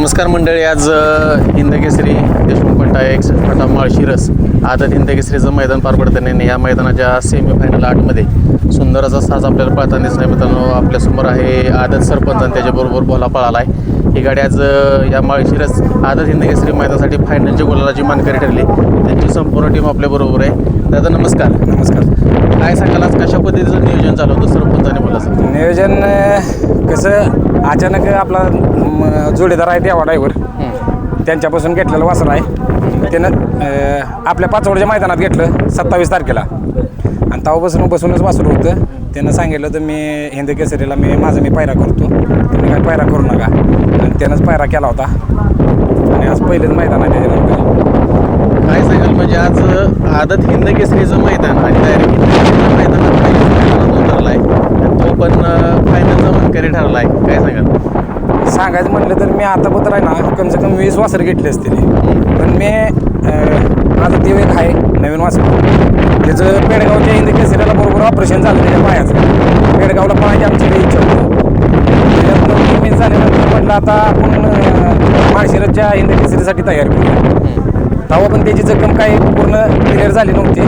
नमस्कार मंडळी. आज हिंदकेसरी देशमुख पट्टा 61 फाटा माळशिरस आदत हिंदकेसरीचं मैदान पार पडतं आणि या मैदानाच्या सेमीफायनल 8मध्ये सुंदर असा साज आपल्याला पळताना दिसणार. मित्रांनो, आपल्यासमोर आहे आदत सरपंच आणि त्याच्याबरोबर भोला पळाला आहे. ही गाडी आज या माळशिरस आदत हिंदकेसरी मैदानासाठी फायनलच्या गोलाची मानकरी ठरली. त्यांची संपूर्ण टीम आपल्याबरोबर आहे. दादा नमस्कार. नमस्कार. काय सांगाल, आज कशा पद्धतीचं नियोजन चालू होतं सरपंच आणि भोलाचं? नियोजन कसं अचानक आपला जोडीदार आहे देवा ड्रायव्हर, त्यांच्यापासून घेतलेलं वासर आहे. त्यानं आपल्या पाचवडच्या मैदानात घेतलं 27 तारखेला आणि तेव्हापासून बसूनच वासर होतं. त्यानं सांगितलं तर मी हिंदकेसरीला मी पायरा करतो, तुम्ही काय पायरा करू नका, आणि त्यानंच पायरा केला होता आणि आज पहिलेच मैदान आहे त्याच्यानंतर. काय सांगाल, म्हणजे आज आदत हिंदकेसरीचं मैदान आणि डायरेक्ट मैदानात पहिल्याच उतरला आहे, तो पण फायनलचा मानकरी ठरला आहे. काय सांगाल? सांगायचं म्हटलं तर मी आतापर्यंत आहे ना कम से कम 20 वासर घेतले असतील, पण मी माझं देव एक आहे नवीन वासर. त्याचं पेडगावच्या हिंदकेसरीला बरोबर ऑपरेशन झालं त्याच्या पायाचं. पेडगावला पाहायची आमची काही इच्छा होती. त्याच्यात मी झाल्यानंतर म्हटलं आता आपण माळशिरसच्या हिंदकेसरीसाठी तयार करूया. तेव्हा पण त्याची जखम काही पूर्ण क्लिअर झाली नव्हती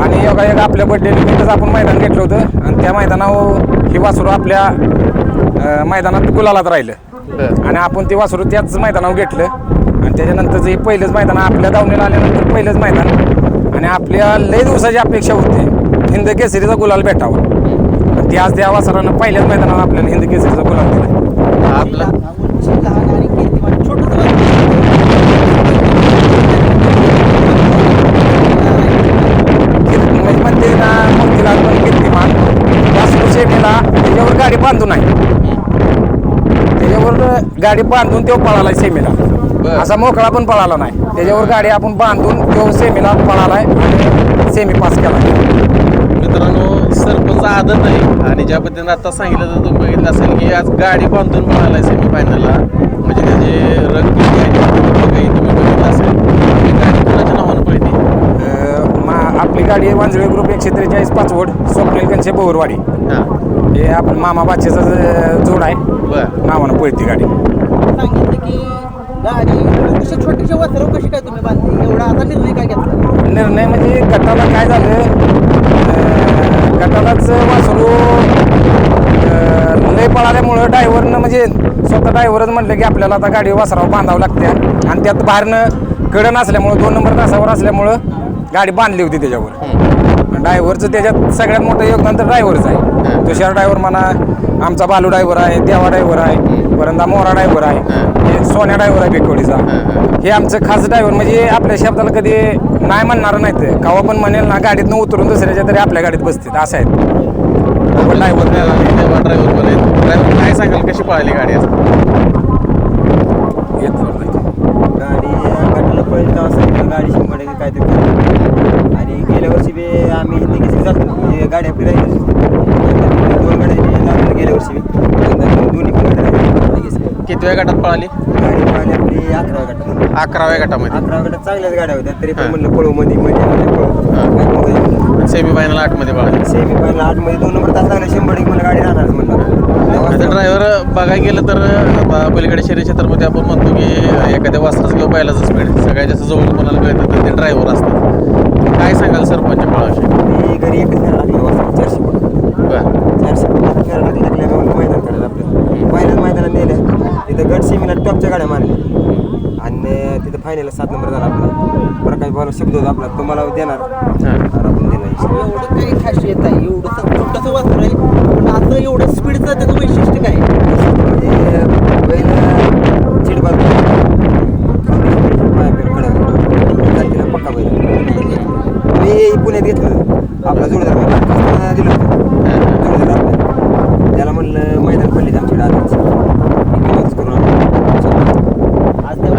आणि योगायोग आपल्या बड्डे निमित्तच आपण मैदान घेतलं होतं आणि त्या मैदानावर ही वासरू आपल्या मैदानात गुलालात राहिलं आणि आपण ते वासरू त्याच मैदानावर घेतलं आणि त्याच्यानंतरचं हे पहिलंच मैदान आपल्या दावणीला आल्यानंतर पहिलंच मैदान आणि आपल्या लय दिवसाची अपेक्षा होती हिंदकेसरीचा गुलाल भेटावा आणि ते आज त्या वासरानं पहिल्याच मैदानावर आपल्याला हिंदकेसरीचा गुलाल दिला. आपला म्हणजे ना मोतीलाल पण कीर्तिमान वासरू शेमीला त्याच्यावर गाडी बांधून आहे, त्याच्यावर गाडी बांधून तो पळाला सेमीला. असा मोकळा पण पळाला नाही, त्याच्यावर गाडी आपण बांधून तो सेमीला पळाला आणि सेमी पास केला. मित्रांनो, सरपंच आदत आहे आणि ज्या पद्धतीने आता सांगितलं तर तुम्ही बघितलं असेल की आज गाडी बांधून पळाला आहे सेमीफायनलला. म्हणजे त्याचे रंग तुम्ही बघितलं असेल. गाडी कोणाच्या नावानं पळते? आपली गाडी आहे वांजळे ग्रुप 143 पाचवड स्वप्नील कंचे बहुरवाडी. हे आपण मामा बादशाचा जोड आहे, नावानं पळती गाडी. सांगितलं की गाडी कशी छोटीशी वासरं कशी काय तुम्ही बांधली, एवढा आता निर्णय काय घेतला? निर्णय म्हणजे गटाला काय झालं, गटालाच वासरू लय पळाल्यामुळं ड्रायव्हरनं म्हणजे स्वतः ड्रायव्हरच म्हटलं की आपल्याला आता गाडी वासरावर बांधावं लागते आणि त्यात बाहेरनं कडन असल्यामुळं 2 नंबर तासावर असल्यामुळं गाडी बांधली होती त्याच्यावर. ड्रायव्हरचं त्याच्यात सगळ्यात मोठं योगदान तर ड्रायव्हरच आहे. तुषार ड्रायव्हर म्हणा, आमचा बालू ड्रायव्हर आहे, देवा ड्रायव्हर आहे, परंत मोरा ड्रायव्हर आहे, हे सोन्या ड्रायव्हर आहे बेकवडीचा. हे आमचं खास ड्रायव्हर, म्हणजे आपल्या शब्दाला कधी नाही म्हणणार नाही, ते कवा पण म्हणेल ना गाडीतनं उतरून दुसऱ्याच्या तरी आपल्या गाडीत बसतील असं आहेत ड्रायव्हर. ड्रायव्हर पण आहे. ड्रायव्हर काय सांगाल, कशी पळाली गाडी आज? गाडी गटाला पहिली असं गाडी 100 काय तरी आणि गेल्या वर्षी बी आम्ही हिंदकेसरी जातो म्हणजे गाडी आपली राहिली 2 गाड्या लागल्या गेल्या वर्षी दोन्ही पण गाड्या राहिल्या. कितव्या गटात पळाली? गाडी पळाली आपली 11व्या गटात. 11व्या गटामध्ये. 11व्या गटात चांगल्याच गाड्या होत्या, तरी पण म्हणलं पळू मध्ये पळू. सेमीफायनल 8मध्ये पळाली. सेमीफायनल 8मध्ये 2 नंबर तास लागला, 100 मला गाडी राहणार म्हणलं. ड्रायव्हर बघायला गेलं तर आता पलीकडे शहरी क्षेत्रामध्ये आपण म्हणतो की एखाद्या वासराचं किंवा बैलाचं स्पीड सगळ्यात जास्त जवळ कोणाला कळतं तर ते ड्रायव्हर असतात. काय सांगाल सरपंच पळाशी? मी घरी एकच फेरा टाकला वासरा 400 फूट. 400 फूट फेरा टाकल्या मैदान काढलं आपलं. पहिल्याच मैदानात नेलं, तिथं गट सीमेला टॉपच्या गाड्या मारल्या आणि तिथं फायनलला 7 नंबर झाला आपला. प्रकाश भावना शब्द होता आपला, तुम्हाला देणार आपण दिला. एवढं काही खासियत आहे, एवढं छोटंसं वासर आहे पण आता एवढं स्पीडचं त्याचं वैशिष्ट्य काय? म्हणजे बैल चिडबाज कडं पक्का बैल. मी पुण्यात घेतलं आपला जोडदार दिलं जोडदार आपलं, त्याला म्हणलं मैदान पडले आमच्याकडे आधीच करून आज त्या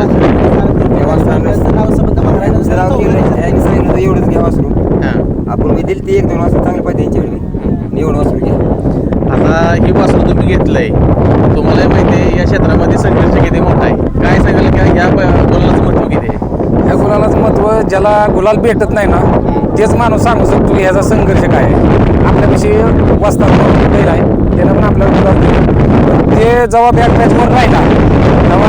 वासराचं नाव संबंध सांगितलं एवढंच घ्या वासरू. आपण मी दिली ती 1-2 वासरू चांगले पाहिजे त्यांच्याकडे, एवढं वासरू घ्या. आता ही वासरू तुम्ही घेतलंय, तुम्हाला माहिती आहे या क्षेत्रामध्ये संघर्ष किती मोठा आहे. काय सांगाल की या गुलालाचं महत्व किती आहे? ह्या गुलालाचं महत्त्व, ज्याला गुलाल भेटत नाही ना तेच माणूस सांगू शकतो ह्याचा संघर्ष काय आहे. आपल्यापाशी वस्ताद बैल आहे, त्यानं पण आपल्याला गुलाल दिला, ते जेव्हा बॅक मॅचवर राहिला तेव्हा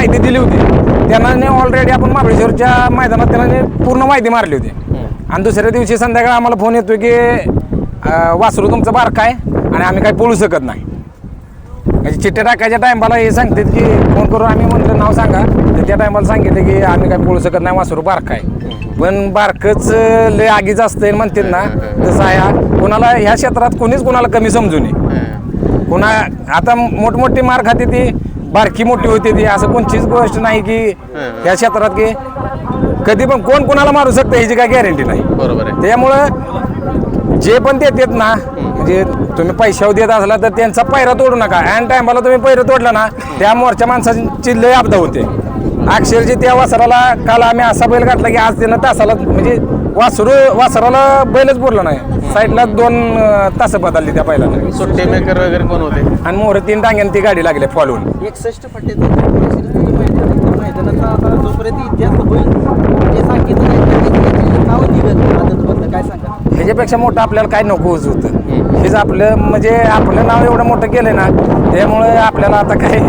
माहिती दिली होती त्यांना ऑलरेडी आपण महाबळेश्वरच्या मैदानात त्यांना पूर्ण माहिती मारली होती. आणि दुसऱ्या दिवशी संध्याकाळी आम्हाला फोन येतो की वासरू तुमचं बारका आहे आणि आम्ही काही पळू शकत नाही. म्हणजे चिठ्ठ्या टाकायच्या टायमाला हे सांगतात की फोन करून आम्ही म्हटलं नाव सांगा, तर त्या टायमाला सांगितलं की आम्ही काही पळू शकत नाही, वासरू बारका आहे. पण बारकंच लय आगीच असतं म्हणतात ना, तसं आहे. कोणाला ह्या क्षेत्रात कोणीच कोणाला कमी समजू नये. कोणा आता मोठमोठी मार खाते ती बारकी मोठी होते ती, असं कोणतीच गोष्ट नाही की ह्या क्षेत्रात की कधी पण कोण कोणाला मारू शकतं ह्याची काय गॅरंटी नाही. बरोबर आहे. त्यामुळं जे पण देतात ना, म्हणजे तुम्ही पैशावर देत असला तर त्यांचा पैरा तोडू नका. ॲन टायमाला तुम्ही पैरा तोडला ना, त्या मोर्चा माणसाची लय आपदा होते. अक्षरशः त्या वासराला काल आम्ही असा बैल घातला की आज त्यानं तासाला म्हणजे वासराला बैलच बोलला नाही, साईडला 2 तास बदलली त्या बैलानं. सुट्टी मेकर वगैरे कोण होते? आणि मोहर 3 टांग्याने ती गाडी लागली फॉलवून. 61 फट्टे मैदानाचा आता जोपर्यंत इतिहास होईल ते सांगितलं नाव निघत आदतमधलं काय सांगा. ह्याच्यापेक्षा मोठं आपल्याला काय नकोच होतं. हेच आपलं म्हणजे आपलं नाव एवढं मोठं केलं ना, त्यामुळे आपल्याला आता काय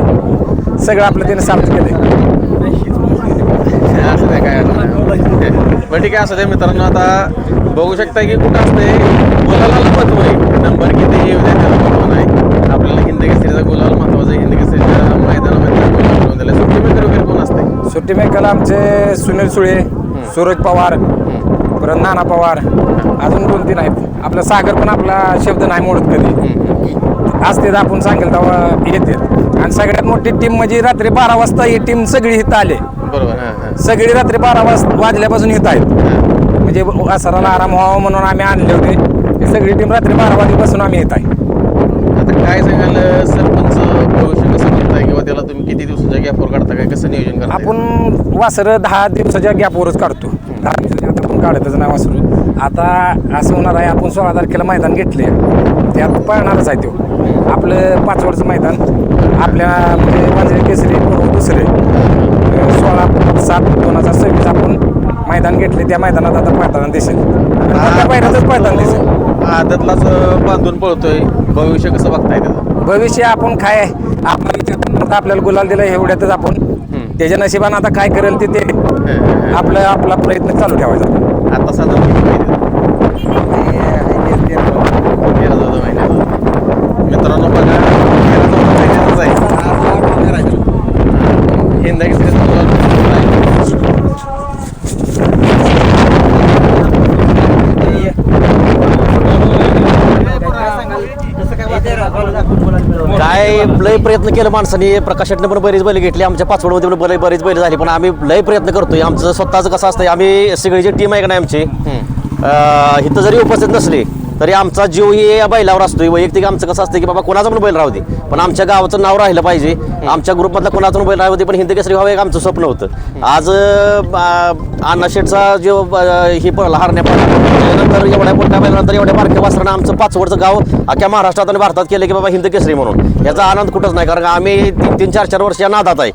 सगळं आपलं त्याने सार्थ केलंय. असं नाही काय अडचण नाही. बरं ठीक आहे, असं ते मित्रांनो आता बघू शकता की कुठं असते गुलाला महत्व आहे. नंबर किती येऊ द्या त्याला महत्व नाही. आपल्याला हिंद केसरीचा गुलाल महत्वाचा आहे. हिंद केसरीच्या मैदानामध्ये गुलाल करून दिला. सुट्टी मेकर वगैरे कोण असते? सुट्टी मेकाला आमचे सुनील सुळे, सूरज पवार, परत नाना पवार, अजून 2-3 आहेत. आपला सागर पण आपला शब्द नाही मोडत कधी असते, आपण सांगेल तेव्हा येते. आणि सगळ्यात मोठी टीम म्हणजे रात्री 12 वाजता ही टीम सगळी इथं आले. बरोबर. सगळी रात्री 12 वाजल्यापासून इथं आहेत. म्हणजे वासराला आराम व्हावा म्हणून आम्ही आणले होते. ही सगळी टीम रात्री 12 वाजेपासून आम्ही येत आहे. आता काय सांगाल सरपंच भविष्य कसं करताय किंवा त्याला तुम्ही किती दिवसाच्या गॅपवर काढता, काय कसं नियोजन करता? आपण वासरं 10 दिवसाच्या गॅपवरच काढतो. 10 दिवसाच्या आता पण काढतच नाही वासरू. आता असं होणार आहे, आपण 16 तारखेला मैदान घेतले, त्यात पळणारच आहे तो. आपलं 5 वर्षचं मैदान आपल्या म्हणजे वांजळे केसरी पूर्व दुसरे 16/7/2026 आपण मैदान घेतले. त्या मैदानात आता पळताना दिसेल, त्या पहिल्यातच पळताना दिसेल. आदतलाच बांधून पळतोय, भविष्य कसं बघताय त्याचं? भविष्य आपण काय आपल्याला गुलाल दिला एवढ्यातच आपण त्याच्या नशिबानं आता काय करेल ते आपला प्रयत्न चालू ठेवायचा. आता साधारण मित्रांनो बघा, 13-14 महिन्याचाच आहे. हिंद केसरीचा गुलाल काय लय प्रयत्न केलं माणसाने. प्रकाश शेटने पण बरीच बैल घेतली, आमच्या पाचवडमध्ये पण बरीच बैल झाली, पण आम्ही लय प्रयत्न करतोय. आमचं स्वतःचं कसं असतं, आम्ही सगळी जी टीम आहे का नाही आमची, इथं जरी उपस्थित नसली तरी आमचा जीव ही या बैलावर असतोय. वैयक्तिक आमचं कसं असतं की बाबा कोणाचा पण बैल राहू दे, पण आमच्या गावाचं नाव राहिलं पाहिजे. आमच्या ग्रुपमधला कोणाचा पण बैल राहू दे, पण हिंद केसरी व्हावं एक आमचं स्वप्न होतं. आज अण्णा शेठचा जो ही पळला हरण्या त्यानंतर एवढ्या मोठ्या बैलानंतर एवढ्या बारक्या वासरानं आमचं 5 वर्षचं गाव अख्ख्या महाराष्ट्रात आणि भारतात केलं की बाबा हिंद केसरी म्हणून. याचा आनंद कुठंच नाही, कारण आम्ही 3-4 वर्ष या नादात आहे.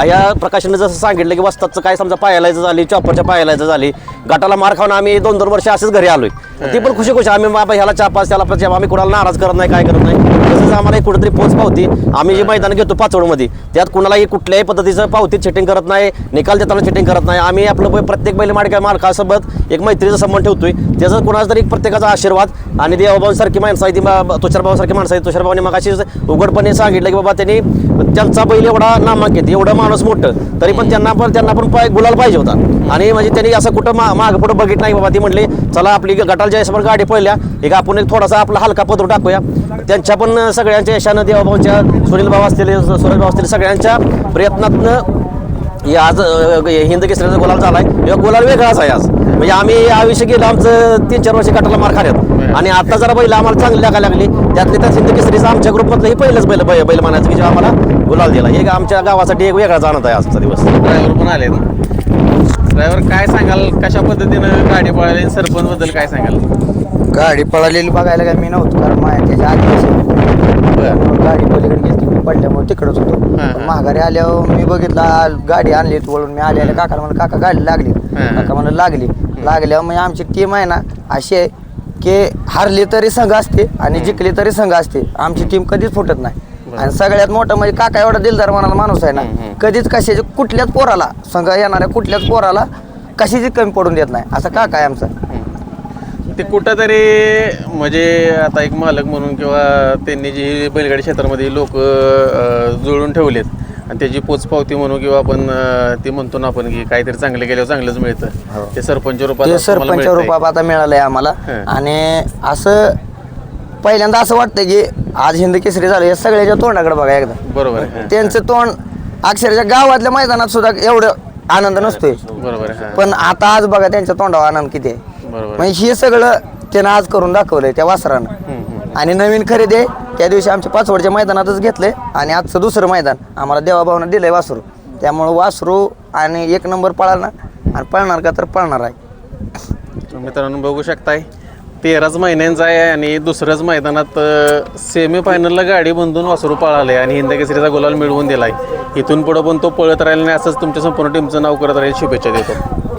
या प्रकाशाने जसं सांगितलं की वस्तादचं काय समजा पायालायचं झाली, चॉपरच्या पायालायचं झाली, गटाला मार खाऊन आम्ही 2-2 वर्ष असेच घरी आलोय. ती पण खुशी आम्ही बाबा ह्याला चापास त्याला आम्ही कोणाला नाराज करत नाही, काय करत नाही. तसंच आम्हाला एक कुठेतरी पोच पावती आम्ही जे मैदान घेतो पाचवडमध्ये, त्यात कुणालाही कुठल्याही पद्धतीचं पावतीत चिटिंग करत नाही, निकाल देताना चिटिंग करत नाही. आम्ही आपलं प्रत्येक बैल मालकासोबत एक मैत्रीचा संबंध ठेवतोय. त्याचं कुणाचा तरी प्रत्येकाचा आशीर्वाद आणि देवाभाऊसारखी माणसं आहे, ती तुषारभाऊसारखी माणसं आहे. तुषारभाऊने मग अशी उघडपणे सांगितलं की बाबा त्यांनी त्यांचा बैल एवढा नामांकित, एवढं माणूस मोठं, तरी पण त्यांना पण गुलाल पाहिजे होता. आणि म्हणजे त्यांनी असं कुठं मागं पुढं बघित नाही बाबा. ती म्हणले चला आपली गटाला ज्या हिशोबाने गाडी पळल्या एक आपण एक थोडासा आपला हलका पत्र टाकूया. त्यांच्या पण सगळ्यांच्या यशानं, देवाभाऊच्या, सुनील भाऊ असतील, सूरज भाऊ असतील, सगळ्यांच्या प्रयत्नातनं आज हिंद केसरीचा गुलाल झालाय. गुलाल वेगळाच आहे आज. म्हणजे आम्ही आयुष्य गेलो आमचं 3-4 वर्ष गटाला मार खाण्यात, आणि आता जरा बैल आम्हाला चांगली लागायला लागली. त्यातले त्यात हिंद केसरीचा आमच्या ग्रुपमधलं हे पहिलंच बैल मानायचं की जेव्हा आम्हाला गुलाल दिला. हे आमच्या गावासाठी एक वेगळाच आनंद आहे आजचा दिवस. ड्रायव्हर पण आले ना. ड्रायव्हर काय सांगाल, कशा पद्धतीनं गाडी पळाली, सरपंच बद्दल काय सांगाल? गाडी पळालेली बघायला काय मी नव्हतो, कारण त्याच्या आधी गाडी पलीकडे गेली पडल्यामुळे तिकडच होतो. पण माघारी आल्यावर मी बघितलं गाडी आणली वळून, मी आले काकाला म्हणलं काका गाडी लागली, काका म्हणलं लागल्यावर म्हणजे आमची टीम आहे ना अशी आहे की हारली तरी संघ असते आणि जिंकली तरी संघ असते. आमची टीम कधीच फुटत नाही. आणि सगळ्यात मोठं म्हणजे काका एवढा दिलदार मनाला माणूस आहे ना, कधीच कशाच्या कुठल्याच पोराला संघ येणाऱ्या कुठल्याच पोराला कशाची कमी पडून देत नाही, असं काका आहे आमचं. ते कुठंतरी म्हणजे आता एक मालक म्हणून किंवा त्यांनी जी बैलगाडी क्षेत्रामध्ये लोक जुळून ठेवलेत आणि त्याची पोचपावती म्हणू किंवा आपण ते म्हणतो ना आपण की काहीतरी चांगलं केल्यावर चांगलंच मिळतं, ते सरपंच रूपात ते असं मला सरपंच मिळतंय. रूपात आता मिळालंय आम्हाला. आणि असं पहिल्यांदा असं वाटतं की आज हिंद केसरी झालं या सगळ्याच्या तोंडाकडे बघा एकदा. बरोबर आहे. त्यांचं तोंड अक्षरशः गावातल्या मैदानात सुद्धा एवढं आनंद नसतोय, बरोबर आहे. पण आता आज बघा त्यांच्या तोंडावर आनंद किती आहे. बरोबर. म्हणजे हे सगळं त्यानं आज करून दाखवलंय त्या वासरानं. आणि नवीन खरेदी आहे त्या दिवशी आमच्या पाचवडच्या मैदानातच घेतलंय आणि आजचं दुसरं मैदान आम्हाला देवाभावनं दिलंय वासरू. त्यामुळं वासरू आणि एक नंबर पळाला आणि पळणार का तर पळणार आहे. मित्रांनो बघू शकताय 13च महिन्यांचा आहे आणि दुसऱ्याच मैदानात सेमी फायनलला गाडी बांधून वासरू पळाले आणि हिंद केसरीचा गुलाल मिळवून दिलाय. इथून पुढं पण तो पळत राहील आणि असंच तुमच्या संपूर्ण टीमचं नाव करत राहील. शुभेच्छा देतो.